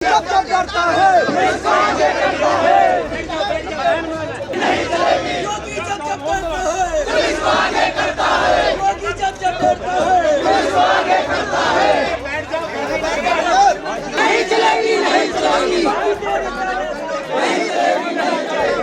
जब जब डरता है योगी जब जब डरता है पुलिस को आगे करता है योगी जब जब डरता है पुलिस को आगे करता है नहीं चलेगी नहीं चलेगी नहीं चलेगी नहीं चलेगी।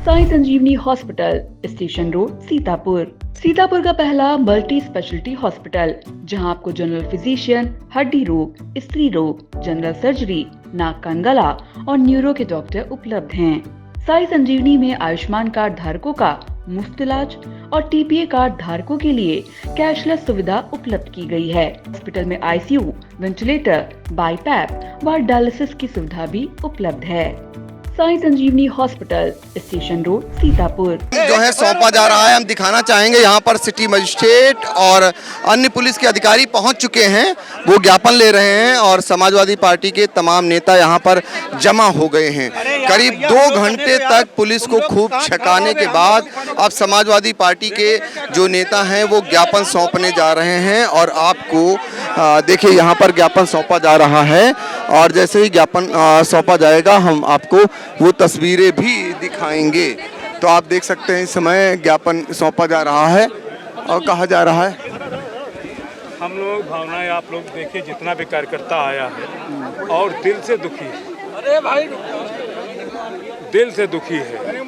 Sai Sanjivani hospital, station road, Sitapur. Sitapur का पहला मल्टी स्पेशलिटी हॉस्पिटल, जहां आपको जनरल फिजिशियन, हड्डी रोग, स्त्री रोग, जनरल सर्जरी, नाक कान गला और न्यूरो के डॉक्टर उपलब्ध हैं। साई संजीवनी में आयुष्मान कार्ड धारकों का मुफ्त इलाज और टीपीए कार्ड धारकों के लिए कैशलेस सुविधा उपलब्ध की गई है। हॉस्पिटल में आईसीयू, वेंटिलेटर, बाईपैप व डायलिसिस की सुविधा भी उपलब्ध है। Sai Sanjivani hospital, station road, Sitapur. जो है सौंपा जा रहा है। हम दिखाना चाहेंगे यहाँ पर सिटी मजिस्ट्रेट और अन्य पुलिस के अधिकारी पहुँच चुके हैं, वो ज्ञापन ले रहे हैं और समाजवादी पार्टी के तमाम नेता यहाँ पर जमा हो गए हैं। करीब 2 घंटे तक पुलिस को खूब छकाने के बाद अब समाजवादी पार्टी के जो नेता हैं वो ज्ञापन सौंपने जा रहे हैं और आपको देखिए यहाँ पर ज्ञापन सौंपा जा रहा है और जैसे ही ज्ञापन सौंपा जाएगा हम आपको वो तस्वीरें भी दिखाएंगे। तो आप देख सकते हैं इस समय ज्ञापन सौंपा जा रहा है और कहा जा रहा है। हम लोग भावनाएं आप लोग देखिए, जितना भी कार्यकर्ता आया है और दिल से दुखी है। अरे भाई दिल से दुखी है,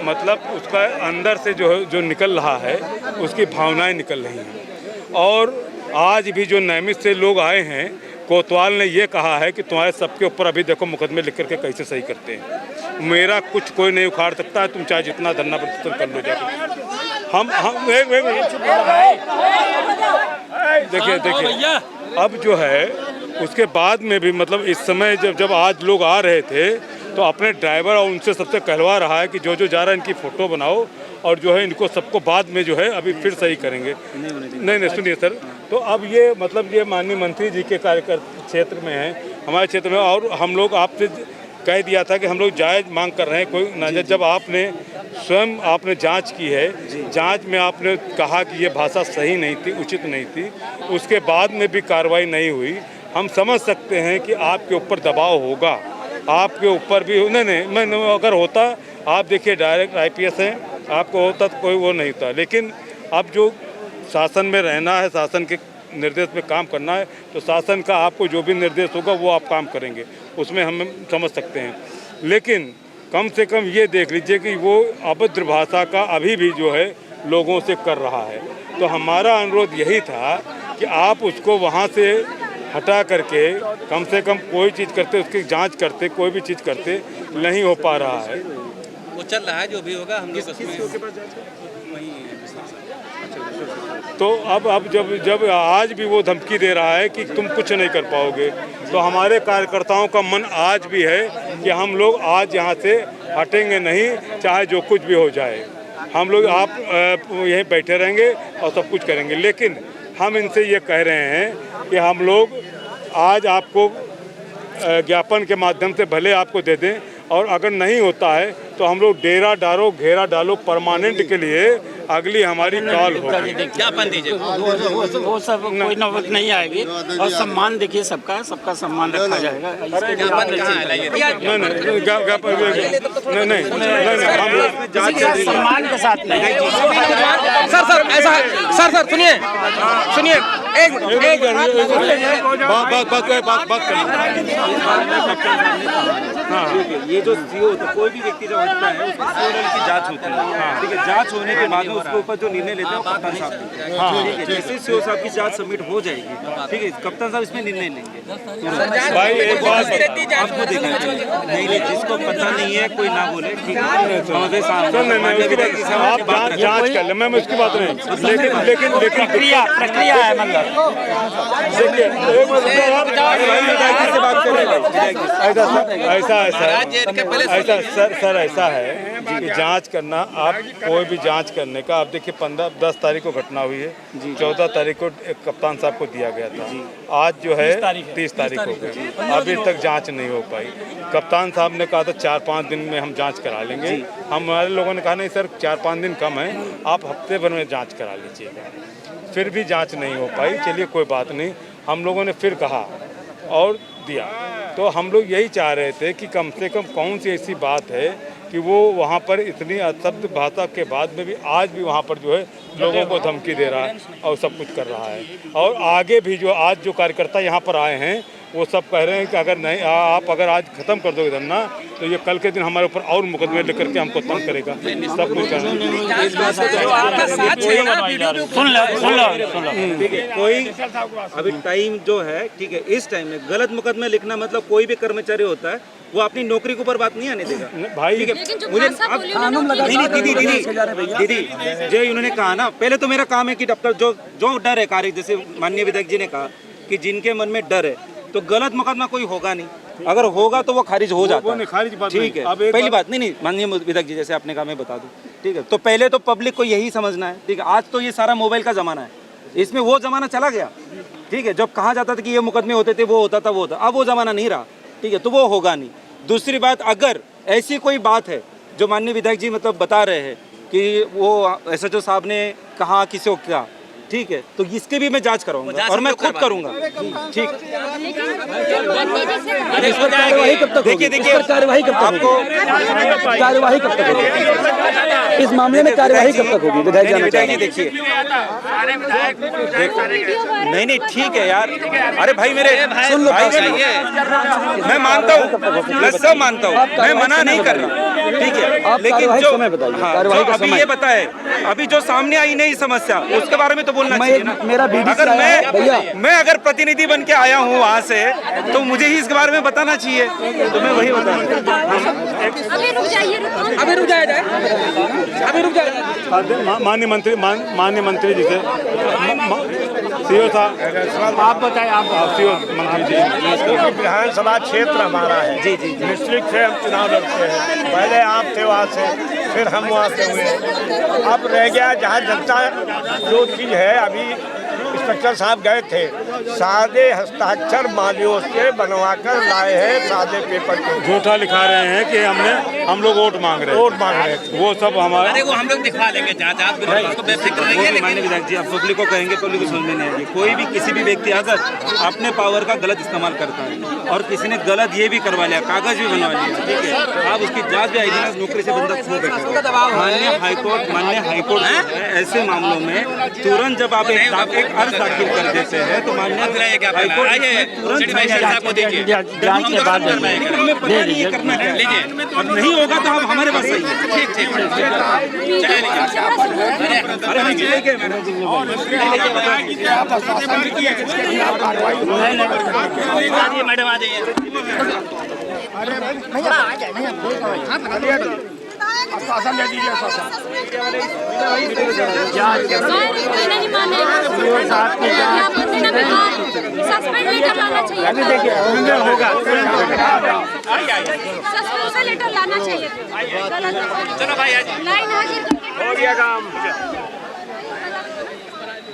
मतलब उसका अंदर से जो निकल रहा है उसकी भावनाएं निकल रही हैं। और आज भी जो नैमिष से लोग आए हैं, कोतवाल ने ये कहा है कि तुम्हारे सबके ऊपर अभी देखो मुकदमे लिख करके कैसे सही करते हैं। मेरा कुछ कोई नहीं उखाड़ सकता है, तुम चाहे जितना धरना प्रदर्शन कर लो जाके। हम देखिए अब जो है उसके बाद में भी, मतलब इस समय जब आज लोग आ रहे थे तो अपने ड्राइवर और उनसे सबसे कहलवा रहा है कि जो जा रहा है इनकी फ़ोटो बनाओ और जो है इनको सबको बाद में जो है अभी फिर सही करेंगे। नहीं सुनिए सर, तो अब ये मतलब ये माननीय मंत्री जी के कार्यकर्ता क्षेत्र में है, हमारे क्षेत्र में, और हम लोग आपसे कह दिया था कि हम लोग जायज़ मांग कर रहे हैं कोई ना। जब आपने स्वयं आपने जांच की है, जांच में आपने कहा कि ये भाषा सही नहीं थी, उचित नहीं थी, उसके बाद में भी कार्रवाई नहीं हुई। हम समझ सकते हैं कि आपके ऊपर दबाव होगा, आपके ऊपर भी नहीं अगर होता, आप देखिए डायरेक्ट IPS हैं, आपको होता तो कोई वो नहीं था। लेकिन अब जो शासन में रहना है, शासन के निर्देश पे काम करना है, तो शासन का आपको जो भी निर्देश होगा वो आप काम करेंगे, उसमें हम समझ सकते हैं। लेकिन कम से कम ये देख लीजिए कि वो अभद्र भाषा का अभी भी जो है लोगों से कर रहा है। तो हमारा अनुरोध यही था कि आप उसको वहाँ से हटा करके कम से कम कोई चीज़ करते, उसकी जांच करते, कोई भी चीज़ करते, नहीं हो पा रहा है। वो चल रहा है, जो भी होगा हम लोग तो अब जब आज भी वो धमकी दे रहा है कि तुम कुछ नहीं कर पाओगे, तो हमारे कार्यकर्ताओं का मन आज भी है कि हम लोग आज यहाँ से हटेंगे नहीं, चाहे जो कुछ भी हो जाए। हम लोग आप यहीं बैठे रहेंगे और सब कुछ करेंगे। लेकिन हम इनसे ये कह रहे हैं कि हम लोग आज आपको ज्ञापन के माध्यम से भले आपको दे दें, और अगर नहीं होता है तो हम लोग डेरा डालो, घेरा डालो, परमानेंट के लिए अगली हमारी कॉल होगी। ज्ञापन दीजिए, वो सब कोई नौबत नहीं आएगी। और सम्मान देखिए, सबका सम्मान रखा जाएगा। ज्ञापन कहाँ है? नहीं, सम्मान के साथ नहीं। सर ऐसा है, सर सुनिए ये जो सीओ होता है, कोई भी व्यक्ति जब हटता है उसकी सीओ की जांच होती है, ठीक है। जांच होने के बाद में उसके ऊपर जो निर्णय लेते हैं कप्तान साहब, ठीक है। जैसे सीओ साहब की जांच सबमिट हो जाएगी, ठीक है, कप्तान साहब इसमें निर्णय लेंगे। भाई एक बात आपको देखना चाहिए, नहीं जिसको पता नहीं है कोई ना बोले, ठीक है। आप जांच कर ले, मैं उसकी बात नहीं, लेकिन प्रक्रिया है मतलब ऐसा है कि जांच करना, आप कोई भी जांच करने का, आप देखिए 10 तारीख को घटना हुई है, 14 तारीख को कप्तान साहब को दिया गया था, आज जो है 30 तारीख हो गई, अभी तक जांच नहीं हो पाई। कप्तान साहब ने कहा था 4-5 दिन में हम जांच करा लेंगे, हमारे लोगों ने कहा नहीं सर 4-5 दिन कम है, आप हफ्ते भर में जांच करा लीजिएगा, फिर भी जांच नहीं हो पाई। चलिए कोई बात नहीं, हम लोगों ने फिर कहा और दिया। तो हम लोग यही चाह रहे थे कि कम से कम कौन सी ऐसी बात है कि वो वहाँ पर इतनी अशब्द भाषा के बाद में भी आज भी वहाँ पर जो है लोगों को धमकी दे रहा है और सब कुछ कर रहा है। और आगे भी जो आज जो कार्यकर्ता यहाँ पर आए हैं वो सब कह रहे हैं कि अगर नहीं आप अगर आज ख़त्म कर दोगे धरना तो ये कल के दिन हमारे ऊपर और मुकदमे लेकर के हमको तंग करेगा, सब कुछ ठीक है। कोई अभी टाइम जो है, ठीक है, इस टाइम में गलत मुकदमे लिखना मतलब कोई भी कर्मचारी होता है वो अपनी नौकरी के ऊपर बात नहीं आने देगा भाई। ठीक है, मुझे अब कानून लगा दीदी जो इन्होंने कहा ना, पहले तो मेरा काम है कि डॉक्टर जो डर है कार्य, जैसे माननीय विधायक जी ने कहा कि जिनके मन में डर है तो गलत मुकदमा कोई होगा नहीं, अगर होगा तो वो खारिज हो जाता है, ठीक है। पहली बात नहीं माननीय विधायक जी, जैसे आपने कहा मैं बता दूं, ठीक है। तो पहले तो पब्लिक को यही समझना है, ठीक है। आज तो ये सारा मोबाइल का जमाना है, इसमें वो जमाना चला गया, ठीक है। जब कहा जाता था कि ये मुकदमे होते थे, वो होता था, वो होता, अब वो जमाना नहीं रहा, ठीक है। तो वो होगा नहीं। दूसरी बात, अगर ऐसी कोई बात है जो माननीय विधायक जी मतलब बता रहे हैं कि वो SHO साहब ने कहा किसी को क्या, ठीक है, तो इसके भी मैं जांच कराऊंगा और मैं खुद करूंगा, ठीक। देखिए कार्यवाही कब तक आपको कार्यवाही कब तक होगी इस मामले में? कार्यवाही कब तक होगी विधायक जी? देखिए नहीं ठीक है यार, अरे भाई मेरे सुन लो, मैं मानता हूँ, मैं सब मानता हूँ, मैं मना नहीं कर रहा, ठीक है। लेकिन जो अभी ये बताए, अभी जो सामने आई नई समस्या उसके बारे में तो बोलना चाहिए ना। मेरा अगर मैं अगर प्रतिनिधि बन के आया हूँ वहाँ से, तो मुझे ही इसके बारे में बताना चाहिए, तो मैं वही बता रहा हूँ। अभी रुक जाइए माननीय मंत्री जी से सीओ साहब आप बताएं, आप सीओ मंत्री जी। विधानसभा क्षेत्र हमारा है, जी डिस्ट्रिक्ट से हम चुनाव लड़ते हैं, पहले आप थे वहाँ से, फिर हम वहाँ से हुए, अब रह गया जहाँ जनता जो चीज़ है। अभी इंस्पेक्टर साहब गए थे, सादे हस्ताक्षर मालियों से बनवा कर लाए हैं, सादे पेपर के झूठा लिखा रहे हैं कि हम लोग वोट मांग रहे हैं, वो सब हमारा, अरे वो हम लोग दिखवा लेंगे, जांच उसको बेफिक्र रहिए। माननीय विधायक जी, आप पब्लिक को कहेंगे, पब्लिक को समझ में नहीं आएगी। कोई भी किसी भी व्यक्ति अगर अपने पावर का गलत इस्तेमाल करता है और किसी ने गलत ये भी करवा लिया, कागज भी बनवा लिया, ठीक है, आप उसकी जांच भी आएगी ना, नौकरी से बंदा खो बैठेगा। माननीय हाईकोर्ट ऐसे मामलों में तुरंत जब आप एक अर्ज दाखिल कर देते हैं तो माननीय हाईकोर्ट तुरंत जांच के बाद करना है, और नहीं होगा तो आप हमारे पास आइए। ठीक अरे हम चलेंगे मैडम आ जाइए। आश्वासन दे दीजिए, नहीं माने सस्पेंड लेटर लाना चाहिए, होगा सस्पेंशन लेटर लाना चाहिए। चलो भाई लाइन हाजिर हो गया काम।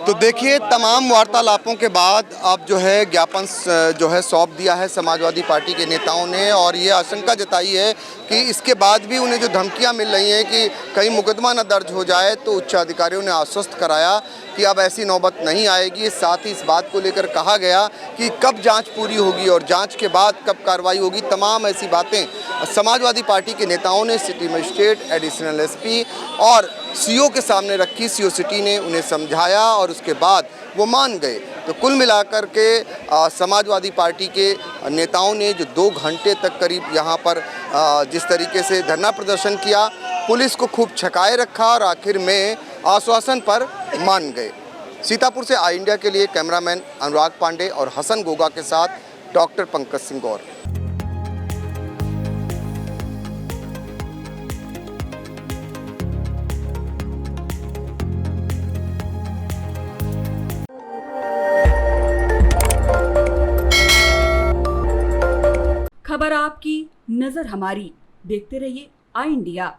तो देखिए, तमाम वार्तालापों के बाद अब जो है ज्ञापन जो है सौंप दिया है समाजवादी पार्टी के नेताओं ने, और ये आशंका जताई है कि इसके बाद भी उन्हें जो धमकियां मिल रही हैं कि कहीं मुकदमा न दर्ज हो जाए, तो उच्च अधिकारियों ने आश्वस्त कराया कि अब ऐसी नौबत नहीं आएगी। साथ ही इस बात को लेकर कहा गया कि कब जांच पूरी होगी और जांच के बाद कब कार्रवाई होगी, तमाम ऐसी बातें समाजवादी पार्टी के नेताओं ने सिटी मजिस्ट्रेट, एडिशनल SP और सीओ के सामने रखी। सीओ सिटी ने उन्हें समझाया और उसके बाद वो मान गए। तो कुल मिलाकर के समाजवादी पार्टी के नेताओं ने जो 2 घंटे तक करीब यहाँ पर जिस तरीके से धरना प्रदर्शन किया, पुलिस को खूब छकाए रखा और आखिर में आश्वासन पर मान गए। सीतापुर से आई इंडिया के लिए कैमरामैन अनुराग पांडे और हसन गोगा के साथ डॉक्टर पंकज सिंह गौर। खबर आपकी, नजर हमारी। देखते रहिए आई इंडिया।